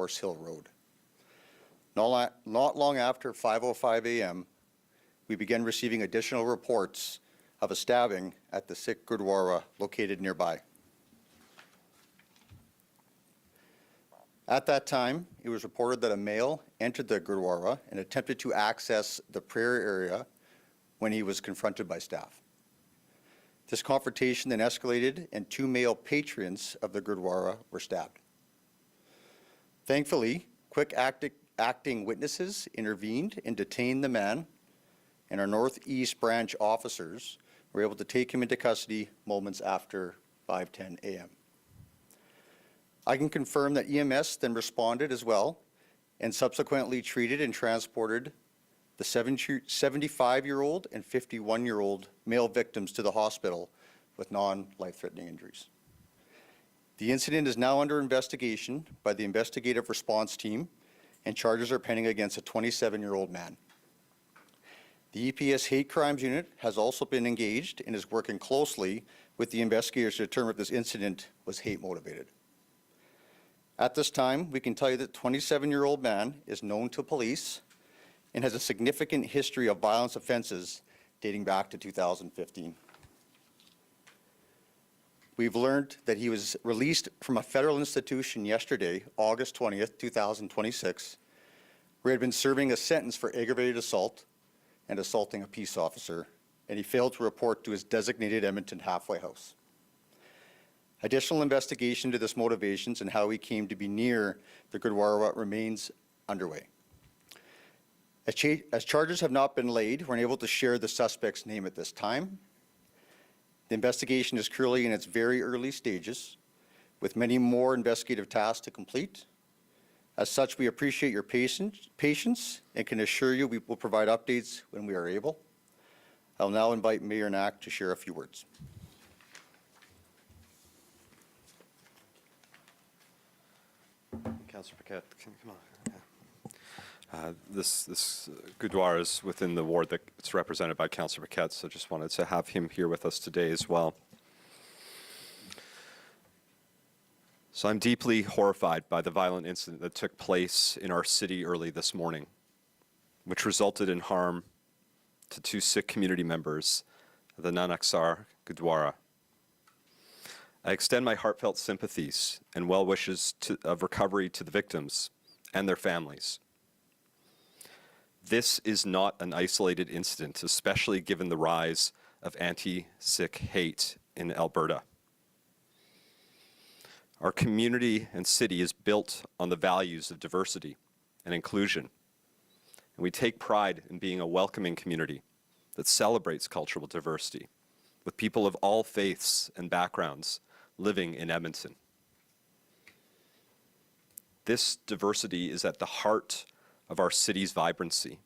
Horse Hill Road. Not long after 5:05 a.m., we began receiving additional reports of a stabbing at the Sikh Gurdwara located nearby. At that time, it was reported that a male entered the Gurdwara and attempted to access the prayer area when he was confronted by staff. This confrontation then escalated and two male patrons of the Gurdwara were stabbed. Thankfully, quick acting witnesses intervened and detained the man, and our Northeast Branch officers were able to take him into custody moments after 5:10 a.m. I can confirm that EMS then responded as well and subsequently treated and transported the 75-year-old and 51-year-old male victims to the hospital with non-life-threatening injuries. The incident is now under investigation by the investigative response team, and charges are pending against a 27-year-old man. The EPS Hate Crimes Unit has also been engaged and is working closely with the investigators to determine if this incident was hate-motivated. At this time, we can tell you that the 27-year-old man is known to police and has a significant history of violence offenses dating back to 2015. We've learned that he was released from a federal institution yesterday, August 20th, 2026, where he had been serving a sentence for aggravated assault and assaulting a peace officer, and he failed to report to his designated Edmonton halfway house. Additional investigation into this motivations and how he came to be near the Gurdwara remains underway. As charges have not been laid, we're unable to share the suspect's name at this time. The investigation is currently in its very early stages, with many more investigative tasks to complete. As such, we appreciate your patience and can assure you we will provide updates when we are able. I'll now invite Mayor Knack to share a few words. Councillor Paquette, come on. This Gurdwara is within the ward that's represented by Councillor Paquette, so just wanted to have him here with us today as well. So I'm deeply horrified by the violent incident that took place in our city early this morning, which resulted in harm to two Sikh community members of the Nanaksar Gurdwara. I extend my heartfelt sympathies and well wishes of recovery to the victims and their families. This is not an isolated incident, especially given the rise of anti-Sikh hate in Alberta. Our community and city is built on the values of diversity and inclusion, and we take pride in being a welcoming community that celebrates cultural diversity with people of all faiths and backgrounds living in Edmonton. This diversity is at the heart of our city's vibrancy.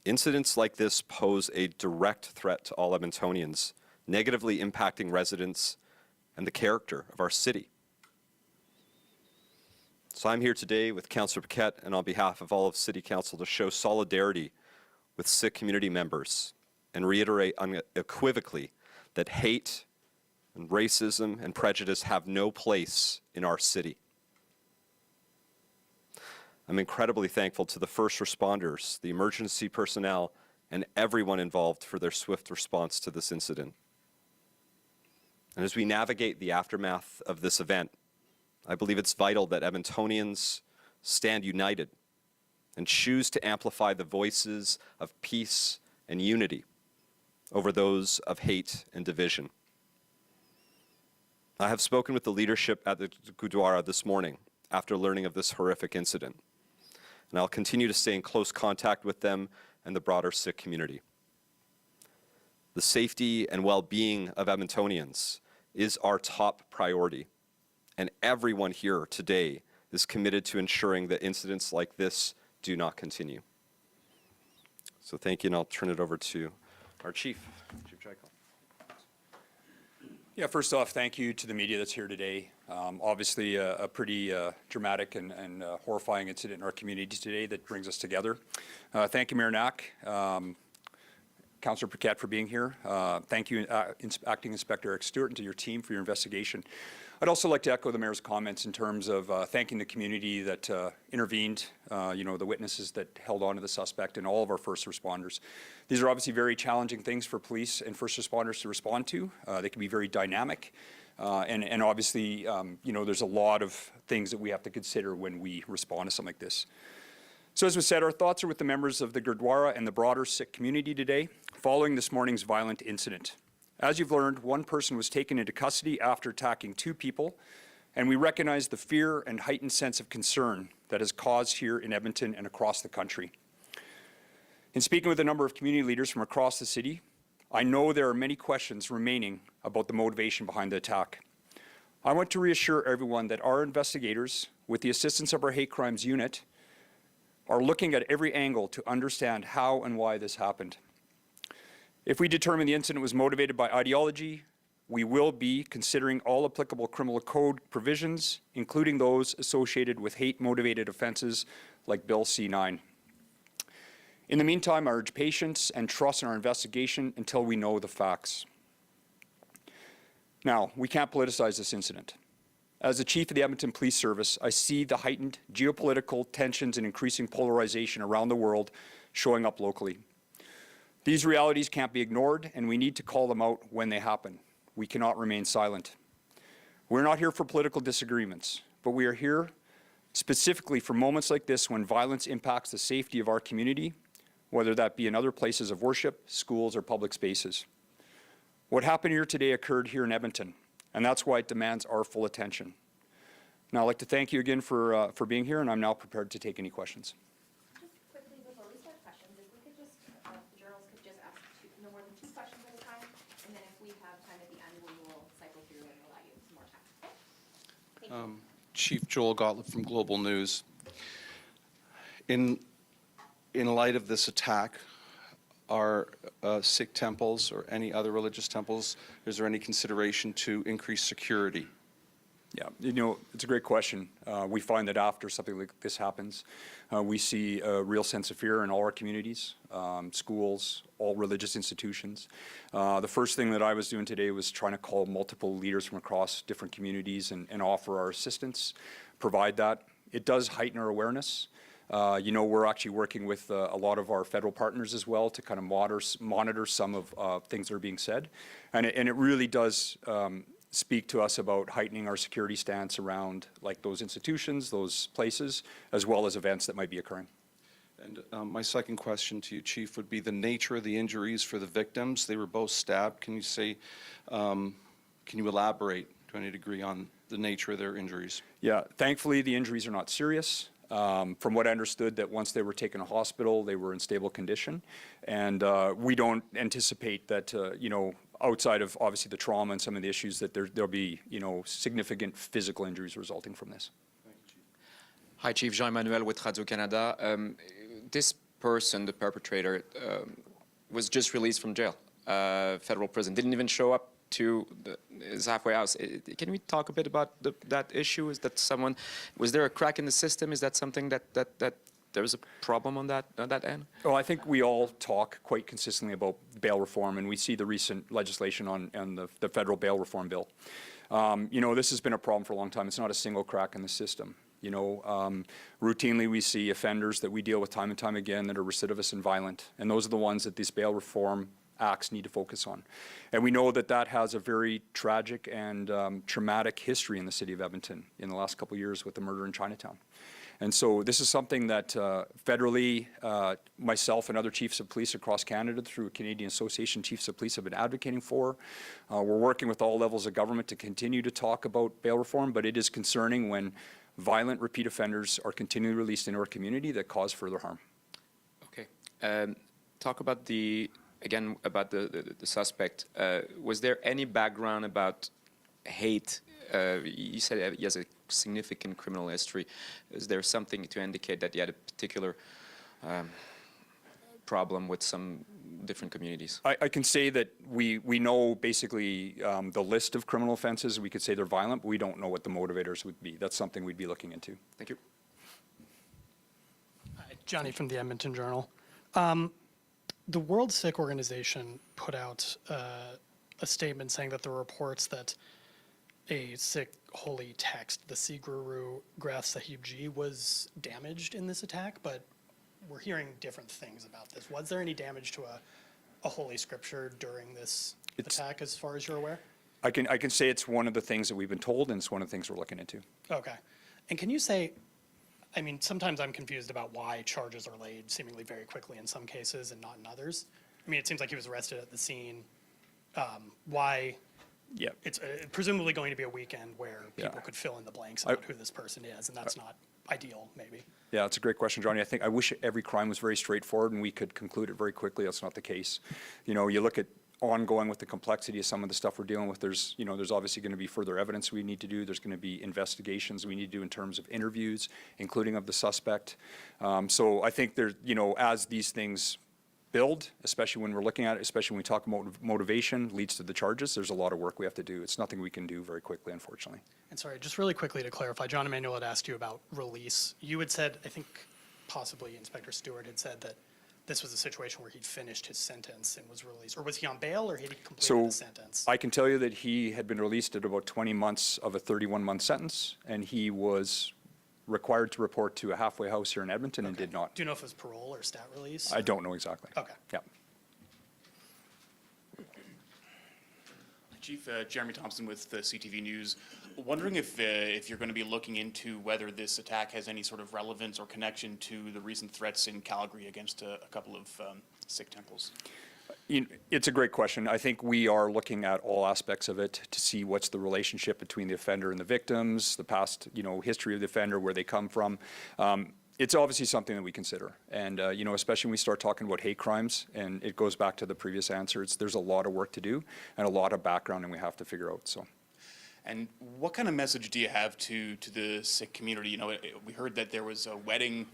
Incidents like this pose a direct threat to all Edmontonians, negatively impacting residents and the character of our city. So I'm here today with Councillor Paquette and on behalf of all of City Council to show solidarity with Sikh community members and reiterate unequivocally that hate and racism and prejudice have no place in our city. I'm incredibly thankful to the first responders, the emergency personnel, and everyone involved for their swift response to this incident. And as we navigate the aftermath of this event, I believe it's vital that Edmontonians stand united and choose to amplify the voices of peace and unity over those of hate and division. I have spoken with the leadership at the Gurdwara this morning after learning of this horrific incident, and I'll continue to stay in close contact with them and the broader Sikh community. The safety and well-being of Edmontonians is our top priority, and everyone here today is committed to ensuring that incidents like this do not continue. So thank you, and I'll turn it over to our Chief Jacob. Yeah, first off, thank you to the media that's here today. Obviously, a pretty dramatic and horrifying incident in our community today that brings us together. Thank you, Mayor Knack, Councillor Paquette for being here. Thank you, Acting Inspector Eric Stewart, and to your team for your investigation. I'd also like to echo the Mayor's comments in terms of thanking the community that intervened, the witnesses that held on to the suspect and all of our first responders. These are obviously very challenging things for police and first responders to respond to. They can be very dynamic. And obviously, there's a lot of things that we have to consider when we respond to something like this. So as we said, our thoughts are with the members of the Gurdwara and the broader Sikh community today, following this morning's violent incident. As you've learned, one person was taken into custody after attacking 2 people, and we recognize the fear and heightened sense of concern that is caused here in Edmonton and across the country. In speaking with a number of community leaders from across the city, I know there are many questions remaining about the motivation behind the attack. I want to reassure everyone that our investigators, with the assistance of our hate crimes unit, are looking at every angle to understand how and why this happened. If we determine the incident was motivated by ideology, we will be considering all applicable criminal code provisions, including those associated with hate-motivated offenses like Bill C-9. In the meantime, I urge patience and trust in our investigation until we know the facts. Now, we can't politicize this incident. As the Chief of the Edmonton Police Service, I see the heightened geopolitical tensions and increasing polarization around the world showing up locally. These realities can't be ignored, and we need to call them out when they happen. We cannot remain silent. We're not here for political disagreements, but we are here specifically for moments like this when violence impacts the safety of our community, whether that be in other places of worship, schools, or public spaces. What happened here today occurred here in Edmonton, and that's why it demands our full attention. Now, I'd like to thank you again for being here, and I'm now prepared to take any questions. Just quickly, before we start questions, if we could just, the journalists could just ask no more than 2 questions at a time, and then if we have time at the end, we will cycle through and allow you some more time. Okay? Thank you. Chief Joel Gottlieb from Global News. In light of this attack, are Sikh temples or any other religious temples, is there any consideration to increase security? Yeah, it's a great question. We find that after something like this happens, we see a real sense of fear in all our communities, schools, all religious institutions. The first thing that I was doing today was trying to call multiple leaders from across different communities and offer our assistance, provide that. It does heighten our awareness. We're actually working with a lot of our federal partners as well to kind of monitor some of things that are being said. And it really does speak to us about heightening our security stance around like those institutions, those places, as well as events that might be occurring. And my second question to you, Chief, would be the nature of the injuries for the victims. They were both stabbed. Can you elaborate to any degree on the nature of their injuries? Yeah, thankfully the injuries are not serious. From what I understood, that once they were taken to hospital, they were in stable condition. And we don't anticipate that, outside of obviously the trauma and some of the issues, that there'll be, significant physical injuries resulting from this. Thank you, Chief. Hi, Chief Jean-Emmanuel with Radio-Canada. This person, the perpetrator, was just released from jail, federal prison. Didn't even show up to his halfway house. Can we talk a bit about that issue? Is that was there a crack in the system? Is that something that there was a problem on that end? Well, I think we all talk quite consistently about bail reform, and we see the recent legislation on the federal bail reform bill. This has been a problem for a long time. It's not a single crack in the system. Routinely we see offenders that we deal with time and time again that are recidivist and violent, and those are the ones that these bail reform acts need to focus on. And we know that has a very tragic and traumatic history in the city of Edmonton in the last couple of years with the murder in Chinatown. And so this is something that federally, myself and other chiefs of police across Canada through Canadian Association Chiefs of Police have been advocating for. We're working with all levels of government to continue to talk about bail reform, but it is concerning when violent repeat offenders are continually released into our community that cause further harm. Okay. Talk about the suspect. Was there any background about hate? You said he has a significant criminal history. Is there something to indicate that he had a particular problem with some different communities? I can say that we know basically the list of criminal offenses. We could say they're violent, but we don't know what the motivators would be. That's something we'd be looking into. Thank you. Hi, Johnny from the Edmonton Journal. The World Sikh Organization put out a statement saying that there were reports that a Sikh holy text, the Sikh Guru Granth Sahib Ji, was damaged in this attack, but we're hearing different things about this. Was there any damage to a holy scripture during this attack, as far as you're aware? I can say it's one of the things that we've been told, and it's one of the things we're looking into. Okay. And can you say, I mean, sometimes I'm confused about why charges are laid seemingly very quickly in some cases and not in others. I mean, it seems like he was arrested at the scene. Why? Yeah. It's presumably going to be a weekend where people Yeah. could fill in the blanks about who this person is, and that's not ideal, maybe. Yeah, that's a great question, Johnny. I wish every crime was very straightforward and we could conclude it very quickly. That's not the case. You know, you look at ongoing with the complexity of some of the stuff we're dealing with. There's obviously going to be further evidence we need to do. There's going to be investigations we need to do in terms of interviews, including of the suspect. So I think there's, as these things build, especially when we're looking at it, especially when we talk about motivation leads to the charges, there's a lot of work we have to do. It's nothing we can do very quickly, unfortunately. And sorry, just really quickly to clarify, John Emanuel had asked you about release. You had said, I think possibly Inspector Stewart had said that this was a situation where he'd finished his sentence and was released. Or was he on bail, or had he completed the sentence? I can tell you that he had been released at about 20 months of a 31-month sentence, and he was required to report to a halfway house here in Edmonton and did not. Do you know if it was parole or stat release? I don't know exactly. Okay. Yeah. Chief, Jeremy Thompson with CTV News. Wondering if you're going to be looking into whether this attack has any sort of relevance or connection to the recent threats in Calgary against a couple of Sikh temples. It's a great question. I think we are looking at all aspects of it to see what's the relationship between the offender and the victims, the past, history of the offender, where they come from. It's obviously something that we consider. And, especially when we start talking about hate crimes, and it goes back to the previous answer, there's a lot of work to do and a lot of background and we have to figure out, so. And what kind of message do you have to the Sikh community? We heard that there was a wedding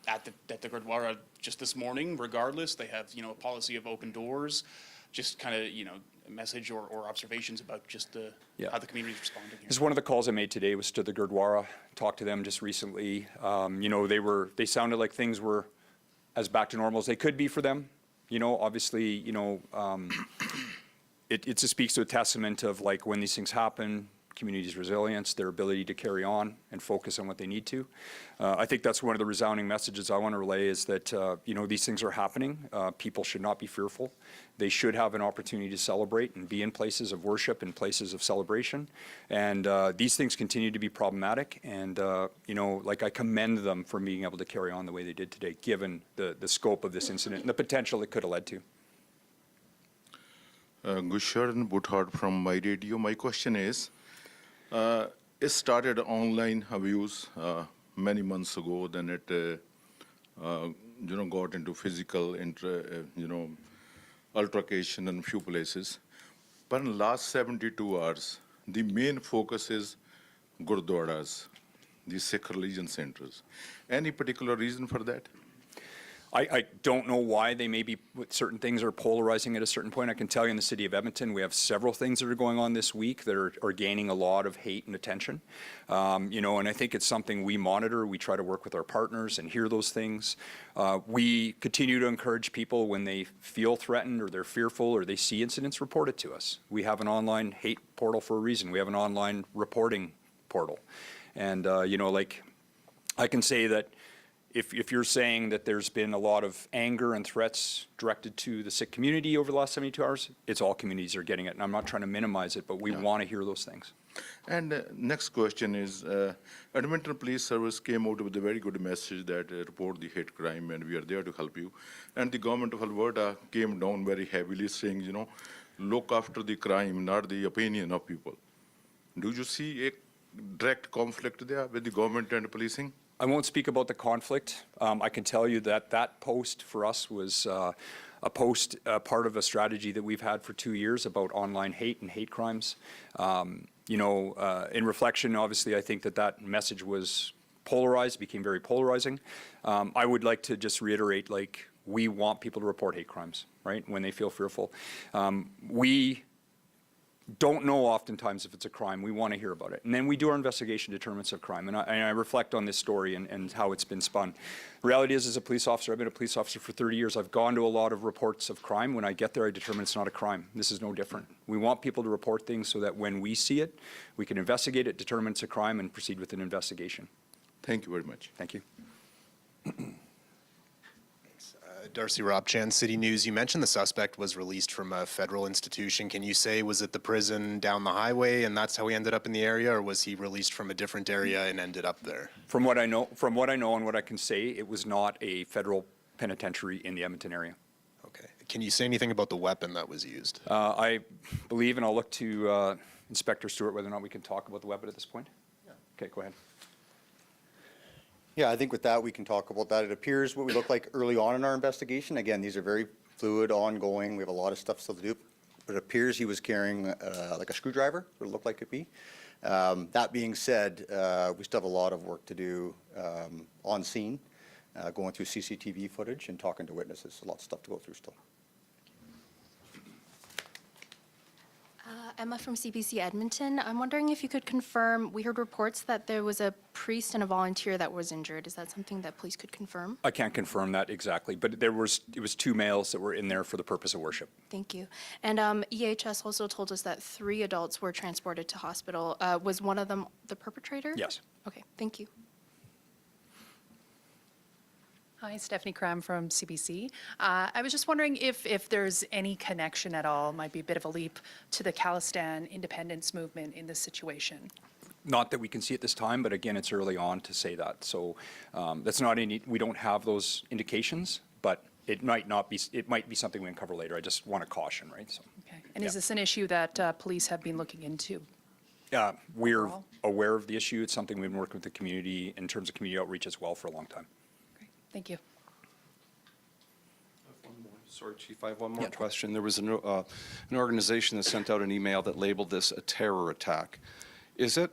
at the Gurdwara just this morning. Regardless, they have, a policy of open doors. Just kind of, a message or observations about just how the community is responding here. This is one of the calls I made today was to the Gurdwara. Talked to them just recently. They sounded like things were as back to normal as they could be for them. Obviously, it just speaks to a testament of like when these things happen, community's resilience, their ability to carry on and focus on what they need to. I think that's one of the resounding messages I want to relay is that, these things are happening. People should not be fearful. They should have an opportunity to celebrate and be in places of worship and places of celebration. And these things continue to be problematic. And, I commend them for being able to carry on the way they did today, given the scope of this incident and the potential it could have led to. Gusharan Buthard from My Radio. My question is, it started online abuse many months ago. Then it, got into physical, altercation in few places. But in the last 72 hours, the main focus is Gurdwaras, the Sikh religion centers. Any particular reason for that? I don't know why they may be, certain things are polarizing at a certain point. I can tell you in the city of Edmonton, we have several things that are going on this week that are gaining a lot of hate and attention. And I think it's something we monitor. We try to work with our partners and hear those things. We continue to encourage people when they feel threatened or they're fearful or they see incidents, report it to us. We have an online hate portal for a reason. We have an online reporting portal. And, I can say that if you're saying that there's been a lot of anger and threats directed to the Sikh community over the last 72 hours, it's all communities are getting it. And I'm not trying to minimize it, but we want to hear those things. And next question is, Edmonton Police Service came out with a very good message that report the hate crime and we are there to help you. And the government of Alberta came down very heavily saying, look after the crime, not the opinion of people. Do you see a direct conflict there with the government and policing? I won't speak about the conflict. I can tell you that that post for us was a post, part of a strategy that we've had for 2 years about online hate and hate crimes. In reflection, obviously, I think that message was polarized, became very polarizing. I would like to just reiterate, we want people to report hate crimes, right, when they feel fearful. We don't know oftentimes if it's a crime. We want to hear about it. And then we do our investigation, determinants of crime. And I reflect on this story and how it's been spun. The reality is, as a police officer, I've been a police officer for 30 years. I've gone to a lot of reports of crime. When I get there, I determine it's not a crime. This is no different. We want people to report things so that when we see it, we can investigate it, determine it's a crime, and proceed with an investigation. Thank you very much. Thank you. Darcy Robchan, City News. You mentioned the suspect was released from a federal institution. Can you say, was it the prison down the highway and that's how he ended up in the area, or was he released from a different area and ended up there? From what I know and what I can say, it was not a federal penitentiary in the Edmonton area. Okay. Can you say anything about the weapon that was used? I believe, and I'll look to Inspector Stewart whether or not we can talk about the weapon at this point. Yeah. Okay, go ahead. Yeah, I think with that, we can talk about that. It appears what we look like early on in our investigation. Again, these are very fluid, ongoing. We have a lot of stuff still to do. But it appears he was carrying like a screwdriver, what it looked like it be. That being said, we still have a lot of work to do on scene, going through CCTV footage and talking to witnesses. A lot of stuff to go through still. Emma from CBC Edmonton. I'm wondering if you could confirm, we heard reports that there was a priest and a volunteer that was injured. Is that something that police could confirm? I can't confirm that exactly, but it was 2 males that were in there for the purpose of worship. Thank you. And EHS also told us that 3 adults were transported to hospital. Was one of them the perpetrator? Yes. Okay, thank you. Hi, Stephanie Cram from CBC. I was just wondering if there's any connection at all, might be a bit of a leap, to the Khalistan independence movement in this situation. Not that we can see at this time, but again, it's early on to say that. So that's not any, we don't have those indications, but it might be something we uncover later. I just want to caution, right? So, Okay. And is this an issue that police have been looking into? we're aware of the issue. It's something we've been working with the community in terms of community outreach as well for a long time. Great. Thank you. Sorry, Chief, I have one more question. There was an organization that sent out an email that labeled this a terror attack. Is it?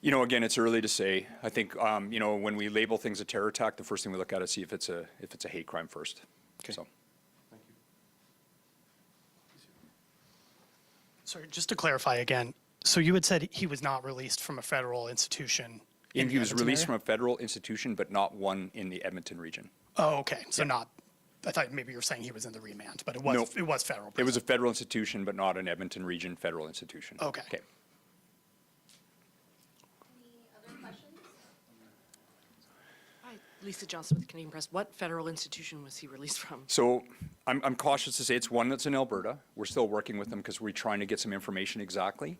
You know, again, it's early to say. I think, you know, when we label things a terror attack, the first thing we look at is see if it's a hate crime first. Okay. So. Thank you. Sorry, just to clarify again, so you had said he was not released from a federal institution? And he was released area? from a federal institution, but not one in the Edmonton region. Oh, okay, so not, I thought maybe you were saying he was in the remand, but it was, No. it was federal It was prison. a federal institution, but not an Edmonton region federal institution. Okay. Okay. Any other questions? Hi, Lisa Johnson with Canadian Press. What federal institution was he released from? So I'm cautious to say it's one that's in Alberta. We're still working with them because we're trying to get some information exactly.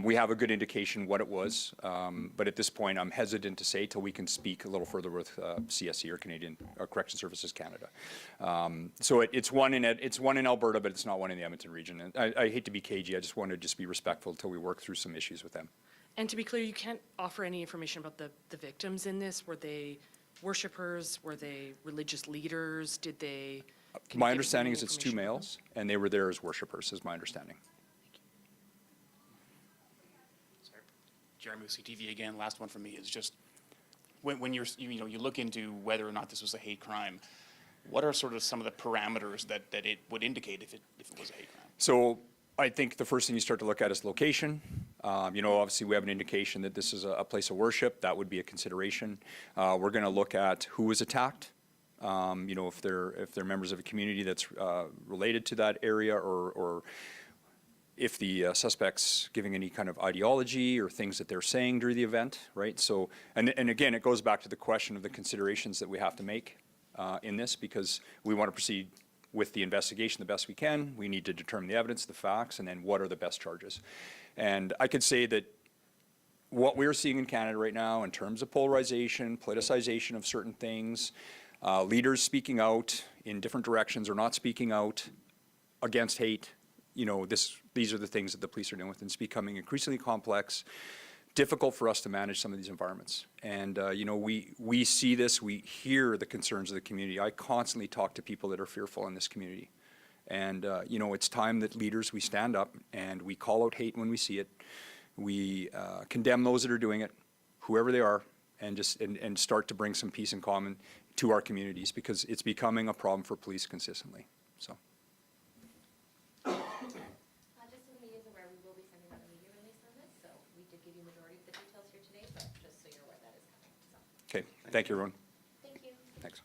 We have a good indication what it was, but at this point I'm hesitant to say till we can speak a little further with CSC or Canadian Correction Services Canada. So it's one in Alberta, but it's not one in the Edmonton region. And I hate to be cagey. I just want to just be respectful until we work through some issues with them. And to be clear, you can't offer any information about the victims in this. Were they worshipers? Were they religious leaders? Did they? Can you My give us understanding any is it's 2 information about males, and they were there as worshipers, is my understanding. Sorry, Jeremy with CTV again. Last one from me is just when you look into whether or not this was a hate crime. What are sort of some of the parameters that it would indicate if it was a hate crime? So I think the first thing you start to look at is location. You know, obviously we have an indication that this is a place of worship. That would be a consideration. We're going to look at who was attacked. You know, if they're members of a community that's related to that area, or if the suspect's giving any kind of ideology or things that they're saying during the event, right? So, and again, it goes back to the question of the considerations that we have to make in this, because we want to proceed with the investigation the best we can. We need to determine the evidence, the facts, and then what are the best charges. And I could say that what we're seeing in Canada right now in terms of polarization, politicization of certain things, leaders speaking out in different directions or not speaking out against hate, you know, these are the things that the police are dealing with, and it's becoming increasingly complex, difficult for us to manage some of these environments. And, you know, we see this, we hear the concerns of the community. I constantly talk to people that are fearful in this community. And, you know, it's time that leaders, we stand up and we call out hate when we see it. We condemn those that are doing it, whoever they are, and just and start to bring some peace and calm to our communities, because it's becoming a problem for police consistently. So. Just in the media's Okay, thank you, everyone. Thank you. Thanks.